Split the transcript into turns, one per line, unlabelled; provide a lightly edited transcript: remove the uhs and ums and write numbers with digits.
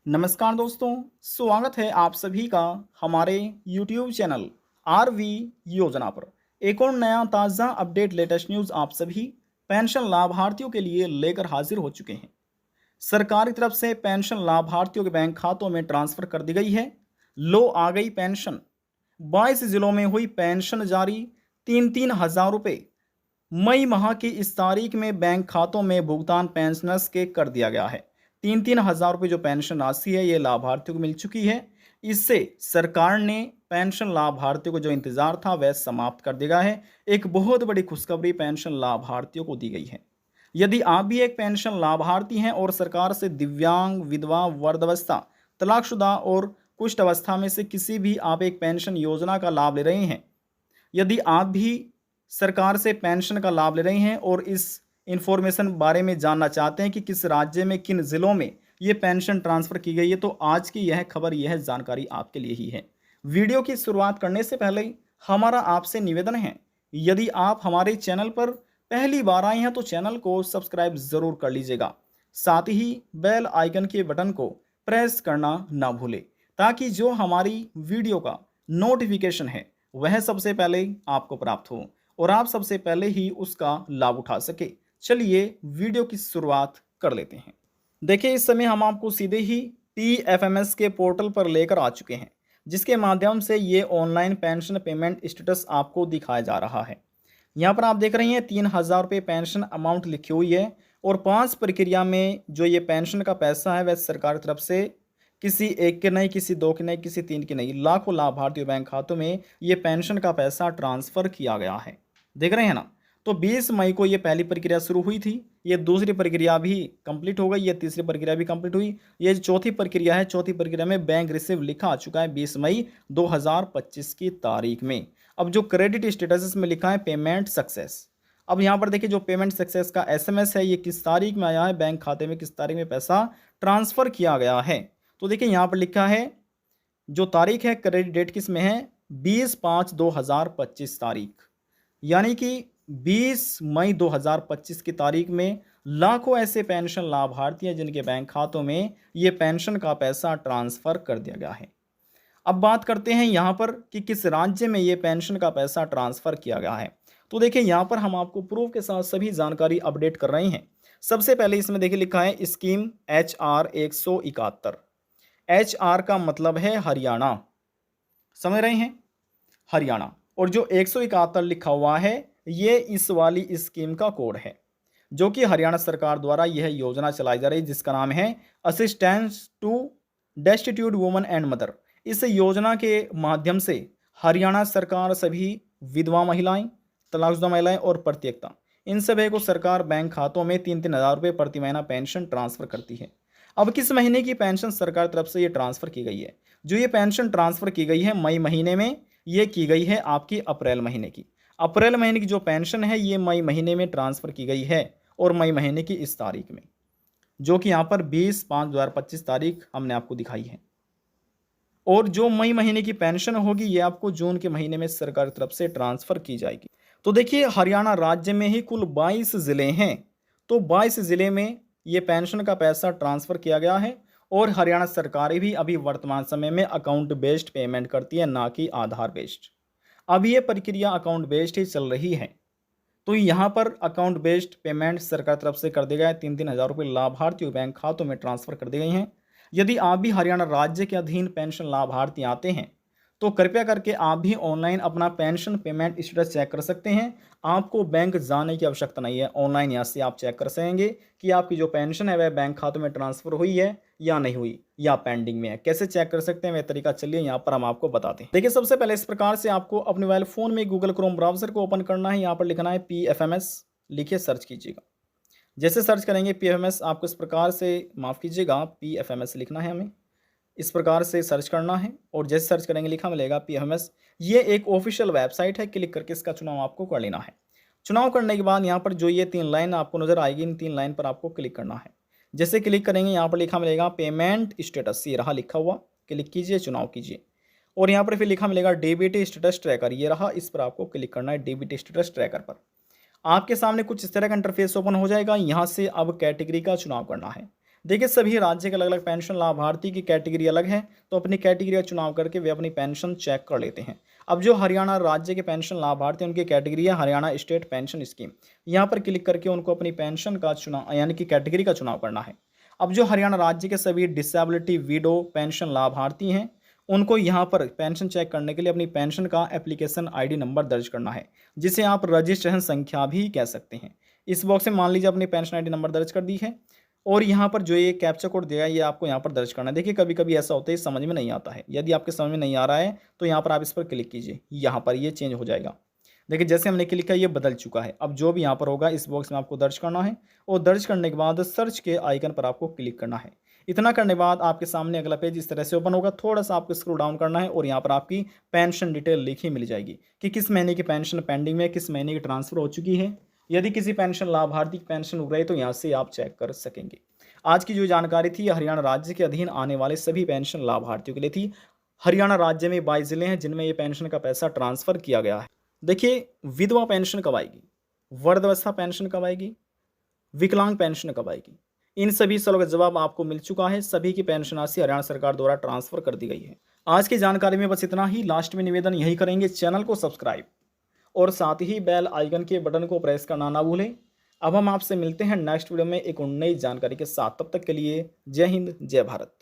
नमस्कार दोस्तों, स्वागत है आप सभी का हमारे YouTube चैनल आरवी योजना पर। एक और नया ताज़ा अपडेट लेटेस्ट न्यूज़ आप सभी पेंशन लाभार्थियों के लिए लेकर हाजिर हो चुके हैं। सरकार की तरफ से पेंशन लाभार्थियों के बैंक खातों में ट्रांसफ़र कर दी गई है। लो आ गई पेंशन। 22 जिलों में हुई पेंशन जारी। 3-3 हज़ार रुपये मई माह की इस तारीख में बैंक खातों में भुगतान पेंशनर्स के कर दिया गया है। 3-3 हज़ार रुपये जो पेंशन राशि है ये लाभार्थियों को मिल चुकी है। इससे सरकार ने पेंशन लाभार्थियों को जो इंतजार था वह समाप्त कर दिया है। एक बहुत बड़ी खुशखबरी पेंशन लाभार्थियों को दी गई है। यदि आप भी एक पेंशन लाभार्थी हैं और सरकार से दिव्यांग, विधवा, वृद्धावस्था, तलाकशुदा और कुष्ठ अवस्था में से किसी भी आप एक पेंशन योजना का लाभ ले रहे हैं, यदि आप भी सरकार से पेंशन का लाभ ले रहे हैं और इस इंफॉर्मेशन बारे में जानना चाहते हैं कि किस राज्य में किन ज़िलों में ये पेंशन ट्रांसफ़र की गई है, तो आज की यह खबर, यह जानकारी आपके लिए ही है। वीडियो की शुरुआत करने से पहले हमारा आपसे निवेदन है, यदि आप हमारे चैनल पर पहली बार आए हैं तो चैनल को सब्सक्राइब ज़रूर कर लीजिएगा। साथ ही बेल आइकन के बटन को प्रेस करना ना भूलें, ताकि जो हमारी वीडियो का नोटिफिकेशन है वह सबसे पहले आपको प्राप्त हो और आप सबसे पहले ही उसका लाभ उठा सके। चलिए वीडियो की शुरुआत कर लेते हैं। देखिए, इस समय हम आपको सीधे ही पीएफएमएस के पोर्टल पर लेकर आ चुके हैं, जिसके माध्यम से ये ऑनलाइन पेंशन पेमेंट स्टेटस आपको दिखाया जा रहा है। यहाँ पर आप देख रहे हैं 3,000 रुपये पेंशन अमाउंट लिखी हुई है और 5 प्रक्रिया में जो ये पेंशन का पैसा है वह सरकार की तरफ से किसी एक के नहीं, किसी दो के नहीं, किसी तीन के नहीं, लाखों लाभार्थियों बैंक खातों में ये पेंशन का पैसा ट्रांसफ़र किया गया है। देख रहे हैं ना? तो 20 मई को ये पहली प्रक्रिया शुरू हुई थी, ये दूसरी प्रक्रिया भी कंप्लीट हो गई, ये तीसरी प्रक्रिया भी कंप्लीट हुई, ये जो चौथी प्रक्रिया है, चौथी प्रक्रिया में बैंक रिसीव लिखा आ चुका है 20 मई 2025 की तारीख में। अब जो क्रेडिट स्टेटस में लिखा है पेमेंट सक्सेस। अब यहाँ पर देखिए, जो पेमेंट सक्सेस का एसएमएस है ये किस तारीख में आया है, बैंक खाते में किस तारीख में पैसा ट्रांसफ़र किया गया है। तो देखिए यहाँ पर लिखा है, जो तारीख है क्रेडिट डेट किस में है, 20/5/2025 तारीख, यानी कि 20 मई 2025 की तारीख में लाखों ऐसे पेंशन लाभार्थी हैं जिनके बैंक खातों में ये पेंशन का पैसा ट्रांसफ़र कर दिया गया है। अब बात करते हैं यहाँ पर कि किस राज्य में ये पेंशन का पैसा ट्रांसफ़र किया गया है। तो देखिए यहाँ पर हम आपको प्रूफ के साथ सभी जानकारी अपडेट कर रहे हैं। सबसे पहले इसमें देखिए लिखा है स्कीम HR 171। HR का मतलब है हरियाणा, समझ रहे हैं, हरियाणा। और जो 171 लिखा हुआ है ये इस वाली स्कीम का कोड है, जो कि हरियाणा सरकार द्वारा यह योजना चलाई जा रही है, जिसका नाम है assistance to destitute woman and mother. इस योजना के माध्यम से हरियाणा सरकार सभी विधवा महिलाएं, तलाकशुदा महिलाएं और प्रत्येकता, इन सभी को सरकार बैंक खातों में 3-3 हज़ार रुपये प्रति महीना पेंशन ट्रांसफ़र करती है। अब किस महीने की पेंशन सरकार तरफ से ये ट्रांसफ़र की गई है? जो ये पेंशन ट्रांसफ़र की गई है मई महीने में, ये की गई है आपकी अप्रैल महीने की। अप्रैल महीने की जो पेंशन है ये मई महीने में ट्रांसफ़र की गई है और मई महीने की इस तारीख में, जो कि यहाँ पर 20/5/2025 तारीख हमने आपको दिखाई है। और जो मई महीने की पेंशन होगी ये आपको जून के महीने में सरकार की तरफ से ट्रांसफ़र की जाएगी। तो देखिए, हरियाणा राज्य में ही कुल 22 ज़िले हैं, तो 22 ज़िले में ये पेंशन का पैसा ट्रांसफ़र किया गया है और हरियाणा सरकार भी अभी वर्तमान समय में अकाउंट बेस्ड पेमेंट करती है, ना कि आधार बेस्ड। अब ये प्रक्रिया अकाउंट बेस्ड ही चल रही है। तो यहाँ पर अकाउंट बेस्ड पेमेंट सरकार तरफ से कर दिए गए 3-3 हज़ार रुपये लाभार्थियों बैंक खातों में ट्रांसफ़र कर दी गई हैं। यदि आप भी हरियाणा राज्य के अधीन पेंशन लाभार्थी आते हैं तो कृपया करके आप भी ऑनलाइन अपना पेंशन पेमेंट स्टेटस चेक कर सकते हैं। आपको बैंक जाने की आवश्यकता नहीं है, ऑनलाइन यहाँ से आप चेक कर सकेंगे कि आपकी जो पेंशन है वह बैंक खातों में ट्रांसफ़र हुई है या नहीं हुई, या पेंडिंग में है। कैसे चेक कर सकते हैं वह तरीका चलिए यहाँ पर हम आपको बताते हैं। देखिए, सबसे पहले इस प्रकार से आपको अपने मोबाइल फ़ोन में गूगल क्रोम ब्राउज़र को ओपन करना है। यहाँ पर लिखना है PFMS, लिखिए, सर्च कीजिएगा। जैसे सर्च करेंगे PFMS, आपको इस प्रकार से, माफ़ कीजिएगा, PFMS लिखना है, हमें इस प्रकार से सर्च करना है और जैसे सर्च करेंगे लिखा मिलेगा PFMS। ये एक ऑफिशियल वेबसाइट है, क्लिक करके इसका चुनाव आपको कर लेना है। चुनाव करने के बाद यहाँ पर जो ये 3 लाइन आपको नज़र आएगी, इन 3 लाइन पर आपको क्लिक करना है। जैसे क्लिक करेंगे यहाँ पर लिखा मिलेगा पेमेंट स्टेटस, ये रहा लिखा हुआ, क्लिक कीजिए, चुनाव कीजिए और यहाँ पर फिर लिखा मिलेगा DBT स्टेटस ट्रैकर, ये रहा, इस पर आपको क्लिक करना है, DBT स्टेटस ट्रैकर पर। आपके सामने कुछ इस तरह का इंटरफेस ओपन हो जाएगा। यहाँ से अब कैटेगरी का चुनाव करना है। देखिए सभी राज्य के अलग अलग पेंशन लाभार्थी की कैटेगरी अलग है, तो अपनी कैटेगरी का चुनाव करके वे अपनी पेंशन चेक कर लेते हैं। अब जो हरियाणा राज्य के पेंशन लाभार्थी हैं, उनकी कैटेगरी है हरियाणा स्टेट पेंशन स्कीम। यहाँ पर क्लिक करके उनको अपनी पेंशन का चुनाव यानी कि कैटेगरी का चुनाव करना है। अब जो हरियाणा राज्य के सभी डिसेबिलिटी विडो पेंशन लाभार्थी हैं, उनको यहाँ पर पेंशन चेक करने के लिए अपनी पेंशन का एप्लीकेशन आईडी नंबर दर्ज करना है, जिसे आप रजिस्ट्रेशन संख्या भी कह सकते हैं। इस बॉक्स में मान लीजिए अपनी पेंशन आईडी नंबर दर्ज कर दी है और यहाँ पर जो ये कैप्चा कोड दिया है ये आपको यहाँ पर दर्ज करना है। देखिए कभी कभी ऐसा होता है समझ में नहीं आता है, यदि आपके समझ में नहीं आ रहा है तो यहाँ पर आप इस पर क्लिक कीजिए, यहाँ पर ये चेंज हो जाएगा। देखिए जैसे हमने क्लिक किया ये बदल चुका है। अब जो भी यहाँ पर होगा इस बॉक्स में आपको दर्ज करना है और दर्ज करने के बाद सर्च के आइकन पर आपको क्लिक करना है। इतना करने के बाद आपके सामने अगला पेज इस तरह से ओपन होगा। थोड़ा सा आपको स्क्रॉल डाउन करना है और यहाँ पर आपकी पेंशन डिटेल लिखी मिल जाएगी कि किस महीने की पेंशन पेंडिंग में, किस महीने की ट्रांसफर हो चुकी है। यदि किसी पेंशन लाभार्थी की पेंशन रुक रही है तो यहाँ से आप चेक कर सकेंगे। आज की जो जानकारी थी हरियाणा राज्य के अधीन आने वाले सभी पेंशन लाभार्थियों के लिए थी। हरियाणा राज्य में 22 जिले हैं जिनमें ये पेंशन का पैसा ट्रांसफर किया गया है। देखिए विधवा पेंशन कब आएगी, वृद्धावस्था पेंशन कब आएगी, विकलांग पेंशन कब आएगी, इन सभी सवालों का जवाब आपको मिल चुका है। सभी की पेंशन राशि हरियाणा सरकार द्वारा ट्रांसफर कर दी गई है। आज की जानकारी में बस इतना ही। लास्ट में निवेदन यही करेंगे, चैनल को सब्सक्राइब और साथ ही बेल आइकन के बटन को प्रेस करना ना भूलें। अब हम आपसे मिलते हैं नेक्स्ट वीडियो में एक और नई जानकारी के साथ। तब तक के लिए जय हिंद, जय भारत।